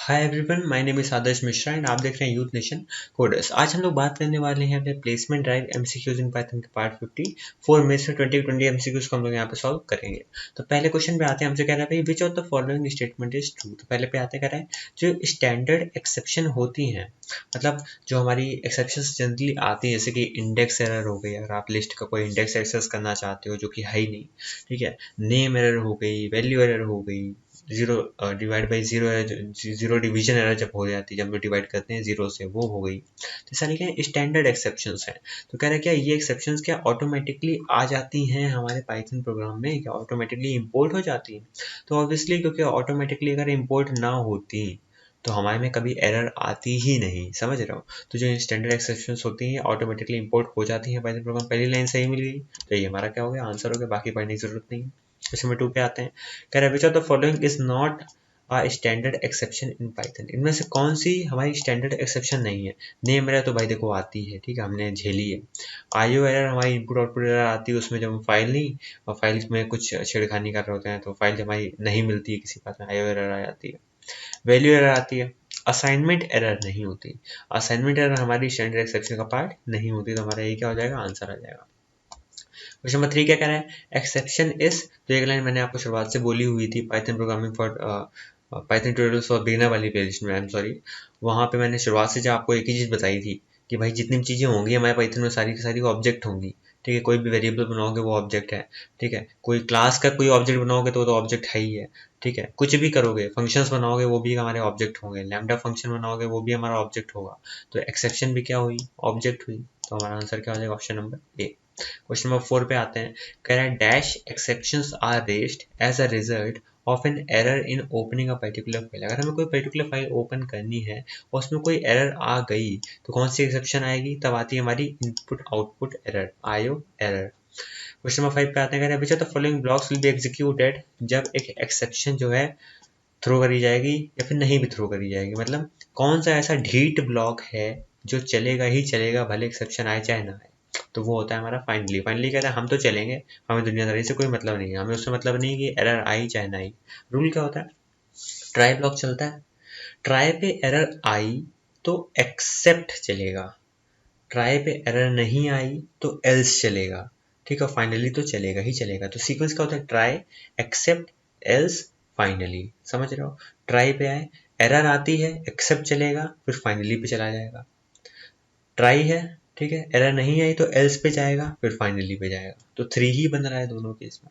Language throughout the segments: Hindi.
Hi everyone, my name is Adarsh Mishra and आप देख रहे हैं यूथ नेशन कोडर्स। आज हम लोग बात करने वाले हैं अपने placement drive MCQs in Python के पार्ट 50 4 में से 20 एमसीक्यूज को हम लोग यहाँ पे सॉल्व करेंगे। तो पहले क्वेश्चन पे आते हैं। हमसे कह रहा है भाई which of the following statement is true. तो पहले पे आते कह रहा है जो स्टैंडर्ड एक्सेप्शन होती हैं, मतलब जो हमारी एक्सेप्शन जनरली आती है, जैसे कि इंडेक्स एरर हो गई, अगर आप लिस्ट का कोई इंडेक्स एक्सेस करना चाहते हो जो कि है ही नहीं, ठीक है, नेम एरर हो गई, वैल्यू एरर हो गई, zero divide by zero, zero division error जब हो जाती है, जब हम डिवाइड करते हैं जीरो से, वो हो गई। तो सारी क्या स्टैंडर्ड एक्सेप्शंस हैं। तो कह रहे हैं क्या ये एक्सेप्शंस क्या ऑटोमेटिकली आ जाती हैं हमारे पाइथन प्रोग्राम में, क्या ऑटोमेटिकली इंपोर्ट हो जाती हैं? तो ऑब्वियसली, क्योंकि ऑटोमेटिकली अगर इंपोर्ट ना होती तो हमारे में कभी एरर आती ही नहीं, समझ रहे हो। तो जो स्टैंडर्ड एक्सेप्शंस होती हैं ऑटोमेटिकली इंपोर्ट हो जाती हैं पाइथन प्रोग्राम। पहली लाइन सही मिल गई तो ये हमारा क्या हो गया, आंसर हो गया, बाकी पढ़ने की जरूरत नहीं है। क्वेश्चन नंबर 2 पे आते हैं। कह रहे हैं which of the following is not a standard exception in Python. इनमें से कौन सी हमारी स्टैंडर्ड एक्सेप्शन नहीं है? नेम एरर तो भाई देखो आती है, ठीक है, हमने झेली है। आईओ एरर हमारी इनपुट आउटपुट एरर आती है, उसमें जब हम फाइल नहीं और फाइल में कुछ छेड़खानी कर रहे होते हैं तो फाइल हमारी नहीं मिलती है किसी बात में, आईओ एरर आ जाती है। वैल्यू एरर आती है। असाइनमेंट एरर नहीं होती। असाइनमेंट एरर हमारी स्टैंडर्ड एक्सेप्शन का पार्ट नहीं होती। तो हमारा ये क्या हो जाएगा, आंसर आ जाएगा। क्वेश्चन नंबर 3 क्या कह रहा है, एक्सेप्शन इज। तो एक लाइन मैंने आपको शुरुआत से बोली हुई थी Python programming for Python tutorials for beginner वाली प्लेलिस्ट में, आई एम सॉरी, वहाँ पे मैंने शुरुआत से जो आपको एक ही चीज़ बताई थी कि भाई जितनी भी चीज़ें होंगी हमारे पाइथन में सारी की सारी ऑब्जेक्ट होंगी, ठीक है। कोई भी वेरिएबल बनाओगे वो ऑब्जेक्ट है, ठीक है। कोई क्लास का कोई ऑब्जेक्ट बनाओगे तो वो तो ऑब्जेक्ट है ही है, ठीक है। कुछ भी करोगे, फंक्शंस बनाओगे वो भी हमारे ऑब्जेक्ट होंगे, लैम्डा फंक्शन बनाओगे वो भी हमारा ऑब्जेक्ट होगा। तो एक्सेप्शन भी क्या हुई, ऑब्जेक्ट हुई। तो हमारा आंसर क्या हो जाएगा, option number A. Question number 4 पे आते हैं। कह रहा है dash exceptions are raised as a result of an error in opening a particular file. अगर हमें कोई पर्टिकुलर फाइल ओपन करनी है और उसमें कोई एरर आ गई तो कौन सी एक्सेप्शन आएगी, तब आती है हमारी input output error, IO error. Question number 5 पे आते हैं। कह रहे हैं which of the following blocks will be executed जब एक एक्सेप्शन जो है थ्रो करी जाएगी या फिर नहीं भी थ्रो करी जाएगी, मतलब कौन सा ऐसा ढीट ब्लॉक है जो चलेगा ही चलेगा भले एक्सेप्शन आए चाहे ना आए। तो वो होता है हमारा फाइनली। फाइनली कहता है हम तो चलेंगे, हमें दुनियादारी से कोई मतलब नहीं है, हमें उससे मतलब नहीं कि एरर आई चाहे ना आई। रूल क्या होता है, ट्राई ब्लॉक चलता है। ट्राई पे एरर आई तो एक्सेप्ट चलेगा, ट्राई पे एरर नहीं आई तो एल्स चलेगा, ठीक है। फाइनली तो चलेगा ही चलेगा। तो सीक्वेंस क्या होता है, ट्राई, एक्सेप्ट, एल्स, फाइनली, समझ रहे हो। ट्राई पे आए, एरर आती है, एक्सेप्ट चलेगा, फिर फाइनली पे चला जाएगा। ट्राई है, ठीक है, एरर नहीं आई तो एल्स पे जाएगा, फिर फाइनली पे जाएगा। तो 3 ही बन रहा है दोनों केस में।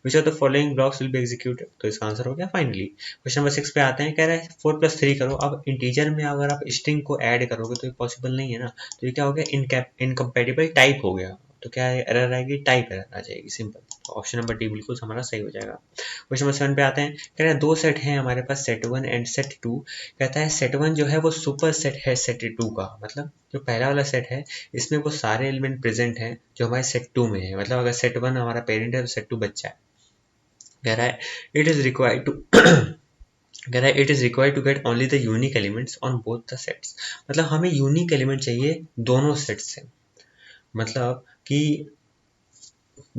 Which of the following blocks will be executed. तो इसका आंसर हो गया फाइनली। क्वेश्चन नंबर 6 पे आते हैं। कह रहा है 4 + 3 करो। अब इंटीजर में अगर आप स्ट्रिंग को ऐड करोगे तो ये पॉसिबल नहीं है ना। तो ये क्या हो गया, इनकम्पेटिबल टाइप हो गया। तो क्या एरर आएगी, टाइप एरर आ जाएगी, सिंपल। तो ऑप्शन नंबर डी बिल्कुल हमारा सही हो जाएगा। क्वेश्चन नंबर 7 पे आते हैं। कह रहे हैं 2 सेट हैं हमारे पास, सेट 1 एंड सेट 2। कहता है सेट 1 जो है वो सुपर सेट है सेट 2 का, मतलब जो पहला वाला सेट है इसमें वो सारे एलिमेंट प्रेजेंट हैं जो हमारे सेट 2 में है। मतलब अगर सेट 1 हमारा पेरेंट है तो सेट 2 बच्चा है। कह रहा है इट इज रिक्वायर्ड टू कह रहा है it is required to get only the unique elements on both the sets. मतलब हमें यूनिक एलिमेंट चाहिए दोनों सेट से, मतलब कि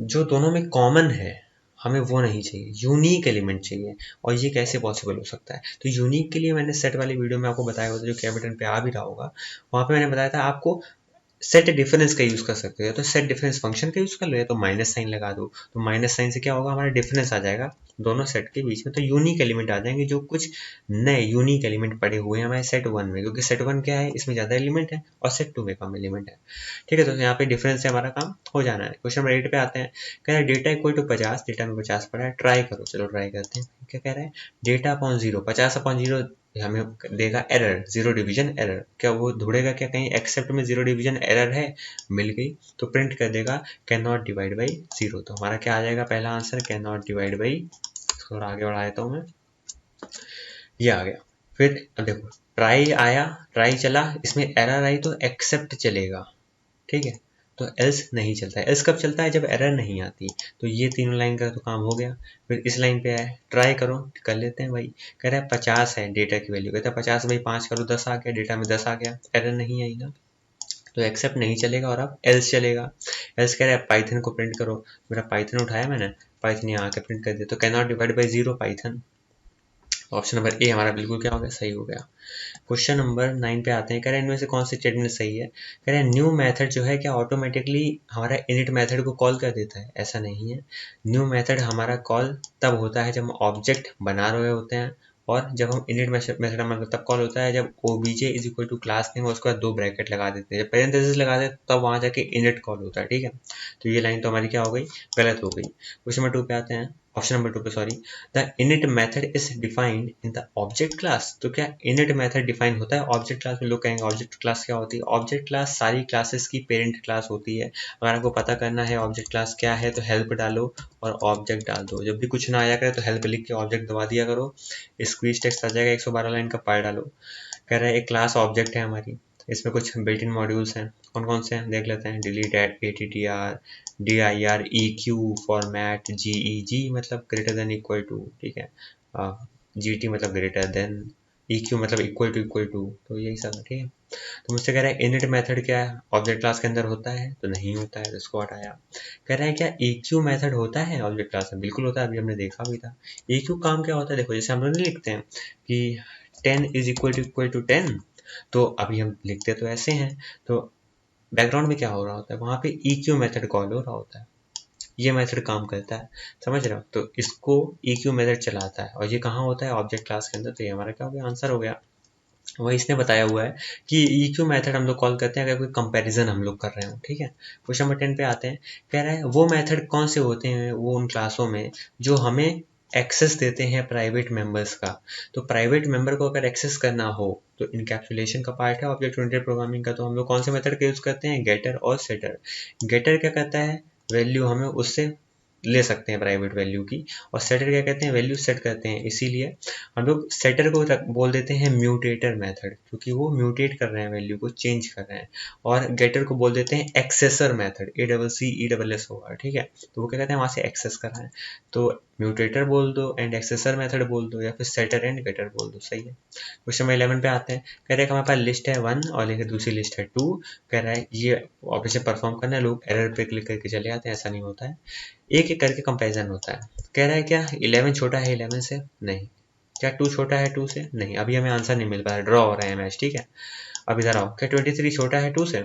जो दोनों में कॉमन है हमें वो नहीं चाहिए, यूनिक एलिमेंट चाहिए। और ये कैसे पॉसिबल हो सकता है, तो यूनिक के लिए मैंने सेट वाली वीडियो में आपको बताया हुआ था, जो के बटन पे आ भी रहा होगा। वहाँ पे मैंने बताया था आपको सेट डिफरेंस का यूज कर सकते हो, तो सेट डिफरेंस फंक्शन का यूज कर लो, या तो माइनस साइन लगा दो। तो माइनस साइन से क्या होगा, हमारा डिफरेंस आ जाएगा दोनों सेट के बीच में। तो यूनिक एलिमेंट आ जाएंगे, जो कुछ नए यूनिक एलिमेंट पड़े हुए हैं हमारे सेट 1 में, क्योंकि सेट 1 क्या है, इसमें ज्यादा एलिमेंट है और सेट 2 में कम एलिमेंट है, ठीक है। तो यहाँ पे डिफरेंस से हमारा काम हो जाना है। क्वेश्चन नंबर 8 पे आते हैं। कह रहा है डेटा इक्वल टू 50, डेटा में 50 पड़ा है, ट्राई करो। चलो ट्राई करते हैं। क्या कह रहा है, डेटा अपॉन 0, 50/0 हमें देगा एरर, जीरो डिवीजन एरर। क्या वो ढूंढेगा क्या कहीं एक्सेप्ट में जीरो डिवीजन एरर है, मिल गई तो प्रिंट कर देगा कैन नॉट डिवाइड बाई 0। तो हमारा क्या आ जाएगा, पहला answer can not divide by, थोड़ा आगे बढ़ा देता हूँ मैं, ये आ गया। फिर अब देखो ट्राई आया, ट्राई चला, इसमें एरर आई तो एक्सेप्ट चलेगा, ठीक है। तो एल्स नहीं चलता है। एल्स कब चलता है, जब एरर नहीं आती। तो ये तीनों लाइन का तो काम हो गया। फिर इस लाइन पे आए, ट्राई करो, कर लेते हैं भाई। कह रहा है 50 है डेटा की वैल्यू, कहता है 50/5 करो, 10 आ गया, डेटा में 10 आ गया, एरर नहीं आई ना, तो एक्सेप्ट नहीं चलेगा और अब एल्स चलेगा। एल्स कह रहा है पाइथन को प्रिंट करो। मेरा पाइथन उठाया मैंने, पाइथन यहाँ आके प्रिंट कर दिया, तो can not divide by 0 Python. Option number ए हमारा बिल्कुल क्या हो गया, सही हो गया। क्वेश्चन नंबर 9 पे आते हैं। कह रहे हैं इनमें से कौन सी स्टेटमेंट सही है। कह रहे हैं न्यू मेथड जो है क्या ऑटोमेटिकली हमारा इनिट मेथड को कॉल कर देता है, ऐसा नहीं है। न्यू मेथड हमारा कॉल तब होता है जब हम ऑब्जेक्ट बना रहे होते हैं, और जब हम इनिट मेथड हमारा तब कॉल होता है जब obj is equal to class name और उसके बाद 2 ब्रैकेट लगा देते हैं। जब पेरेंथेसिस लगा देते हैं तब वहां जाके इनिट कॉल होता है, ठीक है। तो ये लाइन तो हमारी क्या हो गई, गलत हो गई। क्वेश्चन नंबर 2 पे आते हैं, ऑप्शन नंबर 2 पे sorry. The init method is defined in the object class। तो क्या init method डिफाइन होता है ऑब्जेक्ट क्लास में। लोग कहेंगे ऑब्जेक्ट क्लास क्या होती है। ऑब्जेक्ट क्लास सारी क्लासेस की पेरेंट क्लास होती है। अगर आपको पता करना है ऑब्जेक्ट क्लास क्या है तो हेल्प डालो और ऑब्जेक्ट डाल दो। जब भी कुछ ना आया करे तो हेल्प लिख के ऑब्जेक्ट दबा दिया करो, स्क्वीज टेक्स्ट आ जाएगा, 112 लाइन का पार डालो। कह रहा है एक क्लास ऑब्जेक्ट है हमारी, इसमें कुछ बिल्ट इन मॉड्यूल्स हैं। कौन कौन से हैं देख लेते हैं। Delete, attr, dir, eq, format, G मतलब ग्रेटर देन इक्वल टू, ठीक है। gt मतलब ग्रेटर देन, eq मतलब इक्वल टू, तो यही सब है, ठीक है। तो मुझसे कह रहा है इनिट मेथड क्या है ऑब्जेक्ट क्लास के अंदर होता है, तो नहीं होता है, तो इसको हटाया। कह रहा है क्या eq मेथड होता है ऑब्जेक्ट क्लास में, बिल्कुल होता है, अभी हमने देखा भी था। eq काम क्या होता है, देखो जैसे हम लोग नहीं लिखते हैं कि 10 इज इक्वल टू 10, तो अभी हम लिखते तो ऐसे हैं, तो बैकग्राउंड में क्या हो रहा होता है, वहां पे EQ मेथड कॉल हो रहा होता है, ये मेथड काम करता है, समझ रहे हो। तो इसको EQ मेथड चलाता है, और ये कहाँ होता है ऑब्जेक्ट क्लास के अंदर। तो ये हमारा क्या हो गया, आंसर हो गया। वही इसने बताया हुआ है कि EQ मेथड हम लोग कॉल करते हैं अगर कोई कंपैरिजन हम लोग कर रहे हो, ठीक है। क्वेश्चन नंबर 10 पे आते हैं। कह रहा है वो मेथड कौन से होते हैं वो उन क्लासों में जो हमें एक्सेस देते हैं प्राइवेट मेंबर्स का। तो प्राइवेट मेंबर को अगर एक्सेस करना हो तो इनकैप्सुलेशन का पार्ट है ऑब्जेक्ट ओरिएंटेड प्रोग्रामिंग का, तो हम लोग कौन से मेथड का यूज करते हैं, गेटर और सेटर। गेटर क्या करता है, वैल्यू हमें उससे ले सकते हैं प्राइवेट वैल्यू की, और सेटर क्या कहते हैं, वैल्यू सेट करते हैं। इसीलिए हम लोग सेटर को बोल देते हैं म्यूटेटर मेथड, क्योंकि वो म्यूटेट कर रहे हैं, वैल्यू को चेंज कर रहे हैं। और गेटर को बोल देते हैं एक्सेसर मेथड, ACCESS होगा, ठीक है। तो वो क्या कहते हैं, वहां से एक्सेस कर रहे हैं। तो म्यूटेटर बोल दो एंड एक्सेसर मेथड बोल दो, या फिर सेटर एंड गेटर बोल दो, सही है। क्वेश्चन नंबर 11 पे आते हैं। कह रहे हैं हमारे पास लिस्ट है 1 और लेकर दूसरी लिस्ट है 2। कह रहा है ये ऑपरेशन परफॉर्म करना है, लोग एरर पे क्लिक करके चले आते हैं, ऐसा नहीं होता है, एक एक करके कंपैरिजन होता है। कह रहा है क्या 11 छोटा है 11 से, नहीं। क्या 2 छोटा है 2 से, नहीं। अभी हमें आंसर नहीं मिल पा रहा, ड्रॉ हो रहा है मैच, ठीक है। अब इधर आओ, क्या 23 छोटा है 2 से,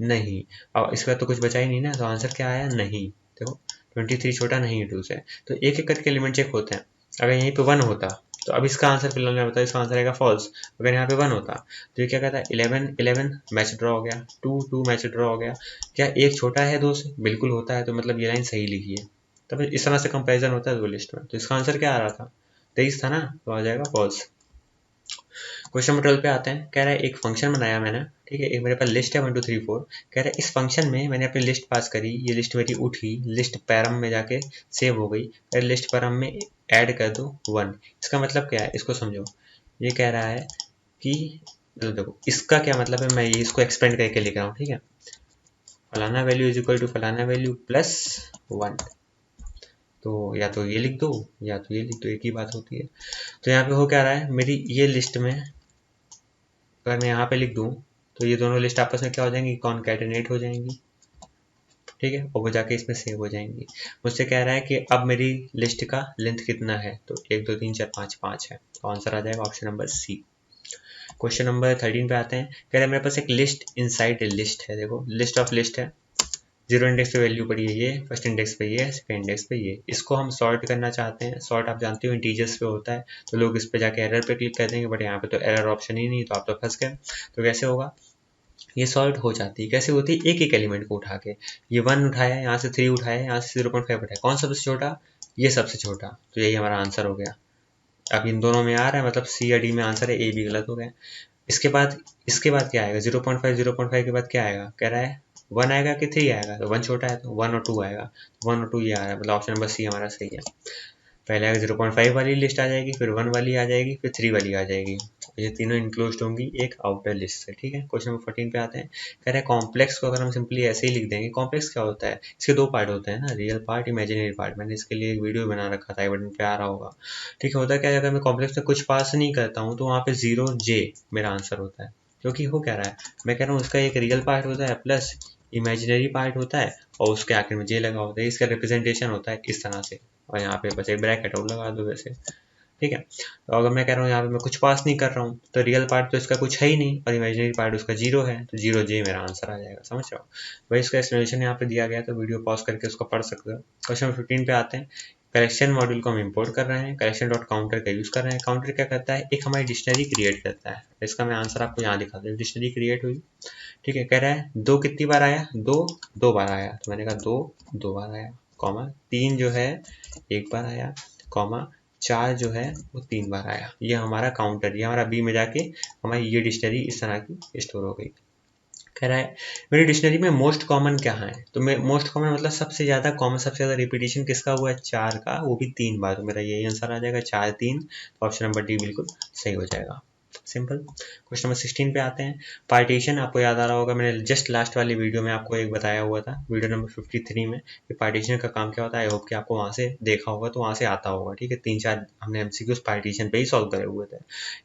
नहीं। अब इसके बाद तो कुछ बचा ही नहीं ना, तो आंसर क्या आया, नहीं। देखो 23 छोटा नहीं है 2 से, तो एक एक करके एलिमेंट चेक होते हैं। अगर यहीं पे 1 होता तो अब इसका आंसर फिलहाल मैं बताऊँ, इसका आंसर आएगा फॉल्स। अगर यहाँ पे 1 होता तो ये क्या कहता है, 11 11 मैच ड्रॉ हो गया, 2 2 मैच ड्रॉ हो गया। क्या एक छोटा है 2 से, बिल्कुल होता है, तो मतलब ये लाइन सही लिखी है। तब इस तरह से कंपैरिजन होता है दो लिस्ट में। तो इसका आंसर क्या आ रहा था, 23 था ना, तो आ जाएगा फॉल्स। क्वेश्चन नंबर 12 पे आते हैं। कह रहा है एक फंक्शन बनाया मैंने, ठीक है। एक मेरे पास लिस्ट है 1 2 3 4। कह रहा है इस फंक्शन में मैंने अपनी लिस्ट पास करी, ये लिस्ट मेरी उठी, लिस्ट पैरम में जाके सेव हो गई। लिस्ट पैरम में ऐड कर दो 1। इसका मतलब क्या है, इसको समझो। ये कह रहा है कि मतलब देखो इसका क्या मतलब है, मैं ये इसको एक्सपेंड करके लिख रहा हूँ, ठीक है। फलाना वैल्यू इज इक्वल टू फलाना वैल्यू प्लस 1। तो या तो ये लिख दो या तो ये लिख दो, एक ही बात होती है। तो यहाँ पे हो क्या रहा है, मेरी ये लिस्ट में अगर मैं यहाँ पे लिख दूँ तो ये दोनों लिस्ट आपस में क्या हो जाएंगी, कॉन्कैटिनेट हो जाएंगी, ठीक है, और वो जाके इसमें सेव हो जाएंगी। मुझसे कह रहा है कि अब मेरी लिस्ट का लेंथ कितना है, तो 1 2 3 4 5 5 है, तो आंसर आ जाएगा option number C. Question number 13 पे आते हैं। कह रहे हैं मेरे पास एक लिस्ट इनसाइड लिस्ट है, देखो लिस्ट ऑफ लिस्ट है, 0 इंडेक्स पे वैल्यू पड़ी है ये, फर्स्ट इंडेक्स पे ये, सेकंड इंडेक्स पे ये। इसको हम सॉर्ट करना चाहते हैं। सॉर्ट आप जानते हो इंटीजर्स पे होता है, तो लोग इस पे जाके एरर पे क्लिक कर देंगे, बट यहाँ पे तो एरर ऑप्शन ही नहीं, तो आप तो फंस गए। तो कैसे होगा, ये सॉर्ट हो जाती है, कैसे होती है, एक एक एलिमेंट को उठा के। ये 1 उठाया, यहाँ से 3 उठाया, यहाँ से 0.5 उठाया, कौन सबसे छोटा, ये सबसे छोटा, तो यही हमारा आंसर हो गया। अब इन दोनों में आ रहा है, मतलब सी या डी में आंसर है, ए भी गलत हो गया। इसके बाद क्या आएगा, 0.5 के बाद क्या आएगा, कह रहा है 1 आएगा कि 3 आएगा, तो 1 छोटा है तो 1 और 2 आएगा, 1 और 2 ये आ रहा है, मतलब ऑप्शन नंबर सी हमारा सही है। पहले आएगा 0.5 वाली लिस्ट आ जाएगी, फिर 1 वाली आ जाएगी, फिर 3 वाली आ जाएगी, ये तीनों इंक्लोज्ड होंगी एक आउटर लिस्ट से, ठीक है। क्वेश्चन नंबर 14 पे आते हैं। कह रहे हैं कॉम्प्लेक्स को अगर हम सिंपली ऐसे ही लिख देंगे, कॉम्प्लेक्स क्या होता है, इसके 2 पार्ट होते हैं ना, रियल पार्ट, इमेजिनरी पार्ट। मैंने इसके लिए एक वीडियो बना रखा था, आई बटन पे आ रहा होगा, ठीक है। होता है क्या, अगर मैं कॉम्प्लेक्स में कुछ पास नहीं करता हूँ तो वहाँ पे 0j मेरा आंसर होता है, क्योंकि हो क्या रहा है, मैं कह रहा हूँ उसका एक रियल पार्ट होता है प्लस इमेजिनरी पार्ट होता है, और उसके आखिर में जे लगा होता है, इसका रिप्रेजेंटेशन होता है इस तरह से, और यहाँ पे बस एक ब्रैकेट और लगा दो वैसे, ठीक है। तो अगर मैं कह रहा हूँ यहाँ पे मैं कुछ पास नहीं कर रहा हूँ तो रियल पार्ट तो इसका कुछ है ही नहीं और इमेजिनरी पार्ट उसका 0 है, तो 0J मेरा आंसर आ जाएगा। समझ रहे हो? वही इसका एक्सप्लेनेशन यहाँ पे दिया गया, तो वीडियो पॉज करके उसको पढ़ सकते हो। क्वेश्चन 15 पे आते हैं। कलेक्शन मॉड्यूल को हम इंपोर्ट कर रहे हैं, कलेक्शन डॉट काउंटर का यूज कर रहे हैं। काउंटर क्या करता है, एक हमारी डिक्शनरी क्रिएट करता है। इसका मैं आंसर आपको यहाँ दिखा दूँ। डिक्शनरी क्रिएट हुई, ठीक है। कह रहा है 2 कितनी बार आया, 2 बार आया, तो मैंने कहा 2 बार आया, कॉमा 3 जो है 1 बार आया, कॉमा 4 जो है वो 3 बार आया। ये हमारा काउंटर, ये हमारा बी में जाके हमारी ये डिक्शनरी इस तरह की स्टोर हो गई। कह रहा है मेरी डिक्शनरी में मोस्ट कॉमन क्या है, तो मैं मोस्ट कॉमन मतलब सबसे ज़्यादा कॉमन, सबसे ज़्यादा रिपीटेशन किसका हुआ है, 4 का, वो भी 3 बार। तो मेरा यही आंसर आ जाएगा 4 3। तो ऑप्शन नंबर डी बिल्कुल सही हो जाएगा। सिंपल। क्वेश्चन नंबर 16 पे आते हैं। पार्टीशन आपको याद आ रहा होगा, मैंने जस्ट लास्ट वाली वीडियो में आपको एक बताया हुआ था, वीडियो नंबर 53 में, कि पार्टीशन का काम क्या होता है। आई होप कि आपको वहाँ से देखा होगा, तो वहाँ से आता होगा। ठीक है, 3-4 हमने एमसीक्यूज पार्टीशन पे ही सॉल्व करे हुए थे।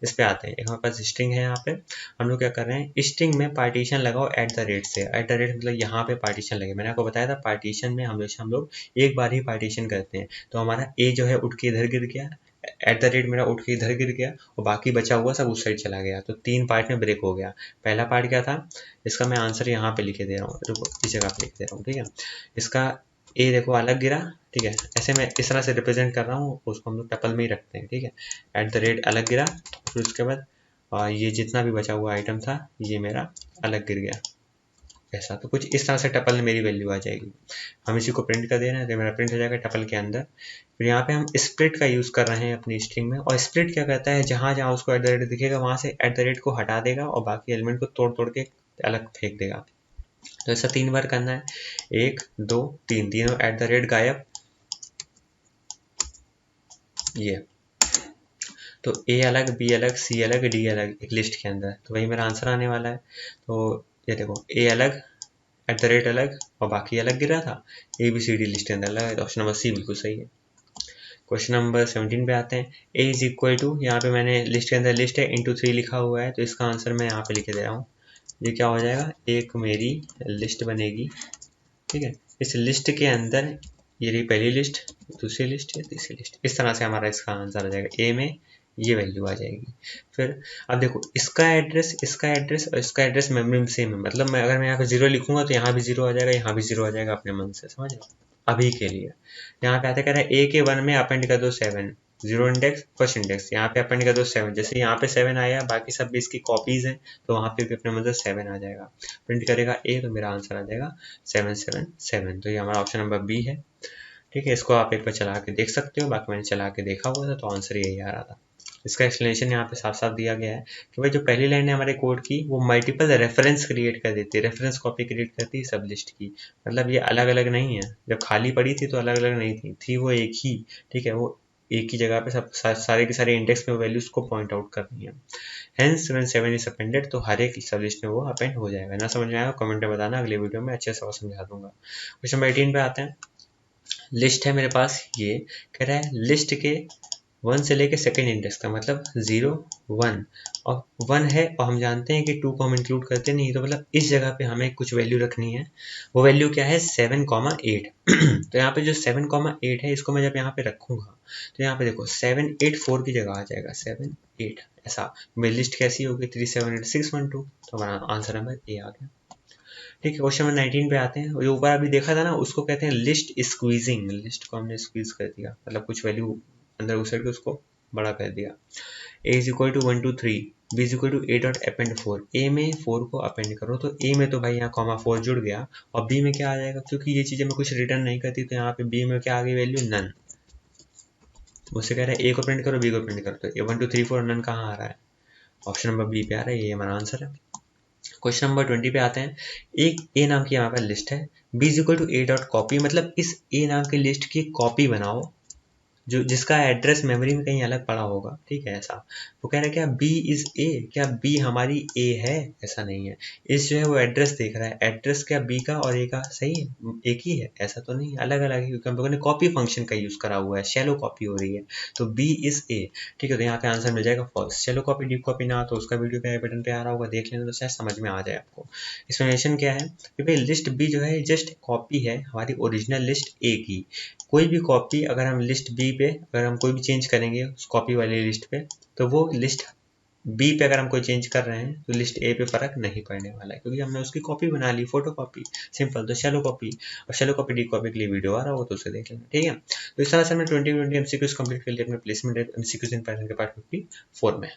इस पे आते हैं। एक हमारे पास स्ट्रिंग है, यहाँ पे हम लोग क्या कर रहे हैं, स्ट्रिंग में पार्टीशन लगाओ एट द रेट से। एट द रेट मतलब यहाँ पे पार्टीशन लगे। मैंने आपको बताया था पार्टीशन में हमेशा हम लोग एक बार ही पार्टीशन करते हैं। तो हमारा ए जो है उठ के इधर गिर गया, एट द रेट मेरा उठ के इधर गिर गया और बाकी बचा हुआ सब उस साइड चला गया, तो 3 पार्ट में ब्रेक हो गया। पहला पार्ट क्या था, इसका मैं आंसर यहाँ पे लिखे दे रहा हूँ, रुको इस जगह पे लिख दे रहा हूँ। ठीक है, इसका ए देखो अलग गिरा, ठीक है, ऐसे मैं इस तरह से रिप्रेजेंट कर रहा हूँ, उसको हम लोग टपल में ही रखते हैं। ठीक है, एट द रेट अलग गिरा, फिर उसके बाद ये जितना भी बचा हुआ आइटम था ये मेरा अलग गिर गया, ऐसा। तो कुछ इस तरह से टपल में मेरी वैल्यू आ जाएगी। हम इसी को प्रिंट कर दे रहे हैं, तो मेरा प्रिंट हो जाएगा टपल के अंदर। फिर यहाँ पे हम स्प्लिट का यूज़ कर रहे हैं अपनी स्ट्रिंग में, और स्प्लिट क्या करता है, जहाँ जहाँ उसको एट द रेट दिखेगा वहाँ से एट द रेट को हटा देगा और बाकी एलिमेंट को तोड़ तोड़ के अलग फेंक देगा। तो ऐसा 3 बार करना है, 1 2 3, तीनों एट द रेट गायब। ये तो ए अलग, बी अलग, सी अलग, डी अलग एक लिस्ट के अंदर, तो वही मेरा आंसर आने वाला है। तो ये देखो ए अलग, एट द रेट अलग और बाकी अलग गिरा था, A B C D list के अंदर लगा है, तो ऑप्शन नंबर सी बिल्कुल सही है। क्वेश्चन नंबर 17 पे आते हैं। ए इज इक्वल टू, यहाँ पे मैंने लिस्ट के अंदर लिस्ट है, इंटू 3 लिखा हुआ है, तो इसका आंसर मैं यहाँ पे लिखे दे रहा हूँ। ये क्या हो जाएगा, एक मेरी लिस्ट बनेगी। ठीक है, इस लिस्ट के अंदर ये रही पहली लिस्ट, दूसरी लिस्ट, तीसरी लिस्ट, इस तरह से हमारा इसका आंसर आ जाएगा। ए में ये वैल्यू आ जाएगी। फिर अब देखो इसका एड्रेस, इसका एड्रेस और इसका एड्रेस मेमोरी में सेम है, मतलब मैं अगर मैं यहाँ पे 0 लिखूंगा तो यहाँ भी 0 आ जाएगा, यहाँ भी 0 आ जाएगा अपने मन से। समझ लो अभी के लिए। यहाँ पे आते कह रहा है ए के 1 में अपेंड कर दो 7, 0 इंडेक्स फर्स्ट इंडेक्स, यहाँ पे अपेंड कर दो 7। जैसे यहाँ पे 7 आया, बाकी सब भी इसकी कॉपीज हैं, तो वहाँ पे भी अपने मन से 7 आ जाएगा। प्रिंट करेगा ए, तो मेरा आंसर आ जाएगा 777। तो ये हमारा ऑप्शन नंबर बी है। ठीक है, इसको आप एक बार चला के देख सकते हो, बाकी मैंने चला के देखा हुआ था, तो आंसर यही आ रहा था। इसका एक्सप्लेनेशन यहाँ पे साफ साफ दिया गया है कि भाई जो पहली लाइन है हमारे कोड की, वो मल्टीपल रेफरेंस क्रिएट कर देती है, रेफरेंस कॉपी क्रिएट करती है सब लिस्ट की। मतलब ये अलग अलग नहीं है, जब खाली पड़ी थी तो अलग अलग नहीं थी वो एक ही। ठीक है, वो एक ही जगह पे सब सारे के सारे इंडेक्स में वैल्यूज को पॉइंट आउट करनी है। हेंस व्हेन 7 इज अपेंडेड, तो हर एक सब लिस्ट में वो अपेंड हो जाएगा। ना समझ में आएगा कमेंट में बताना, अगले वीडियो में अच्छे से समझा दूंगा। क्वेश्चन नंबर 18 पे आते हैं। लिस्ट है मेरे पास, ये कह रहा है लिस्ट के 1 से लेके सेकेंड इंडेक्स का, मतलब 0 1 और 1 है, और हम जानते हैं कि 2 को हम इंक्लूड करते नहीं, तो मतलब इस जगह पे हमें कुछ वैल्यू रखनी है। वो वैल्यू क्या है, 7,8। तो यहाँ पे जो 7,8 है, इसको मैं जब यहाँ पे रखूंगा तो यहाँ पे देखो 784 की जगह आ जाएगा 7 8, ऐसा। मेरी लिस्ट कैसी होगी, 3 7 8 6 1 2, तो हमारा आंसर नंबर ए आ गया। ठीक है, क्वेश्चन नंबर 19 पे आते हैं। जो ऊपर अभी देखा था ना, उसको कहते हैं लिस्ट स्क्वीजिंग। लिस्ट को हमने स्क्वीज कर दिया, मतलब कुछ वैल्यू अंदर घुसेड़ के उसको बड़ा कर दिया। a is equal to 1 2 3, b is equal to a dot append 4। a में 4 को अपेंड करो, तो a में तो भाई यहाँ कॉमा 4 जुड़ गया, और b में क्या आ जाएगा, क्योंकि ये चीजें मैं कुछ रिटर्न नहीं करती, तो यहाँ पे b में क्या आ गई वैल्यू, नन। मुझसे कह रहा है a को प्रिंट करो, b को प्रिंट करो, तो ये 1 2 3 4 नन कहाँ आ रहा है, ऑप्शन नंबर बी पे आ रहा है, ये हमारा आंसर है। क्वेश्चन नंबर 20 पे आते हैं। एक ए नाम की यहाँ पर लिस्ट है, b is equal to a dot copy, मतलब इस ए नाम की लिस्ट की कॉपी बनाओ जो जिसका एड्रेस मेमोरी में कहीं अलग पड़ा होगा। ठीक है, ऐसा। वो कह रहा है क्या b इज a, क्या b हमारी a है, ऐसा नहीं है। इस जो है वो एड्रेस देख रहा है, एड्रेस क्या b का और a का सही है, एक ही है, ऐसा तो नहीं, अलग अलग है, क्योंकि हम लोगों ने कॉपी फंक्शन का यूज करा हुआ है, शैलो कॉपी हो रही है, तो b इज a। ठीक है, तो यहाँ पे आंसर मिल जाएगा false. Shallow copy deep copy ना, तो उसका वीडियो पे बटन पे आ रहा होगा, देख लेना, तो शायद समझ में आ जाए आपको। एक्सप्लेनेशन क्या है कि भाई लिस्ट b जो है जस्ट कॉपी है हमारी ओरिजिनल लिस्ट a की। कोई भी कॉपी अगर हम लिस्ट b पे अगर हम कोई भी चेंज करेंगे उस कॉपी वाली लिस्ट पे, तो वो लिस्ट बी पे अगर हम कोई चेंज कर रहे हैं तो लिस्ट ए पे फर्क नहीं पड़ने वाला है, क्योंकि हमने उसकी कॉपी बना ली, फोटो कॉपी, सिंपल। तो शैलो कॉपी, और शैलो कॉपी डी कॉपी के लिए वीडियो आ रहा हो तो उसे देख लेना, ठीक है। तो इस तरह से हमने 2020 MCQs कंप्लीट कर लिया अपने प्लेसमेंट एमसीक्यूज इन पाइथन के पार्ट 54 में।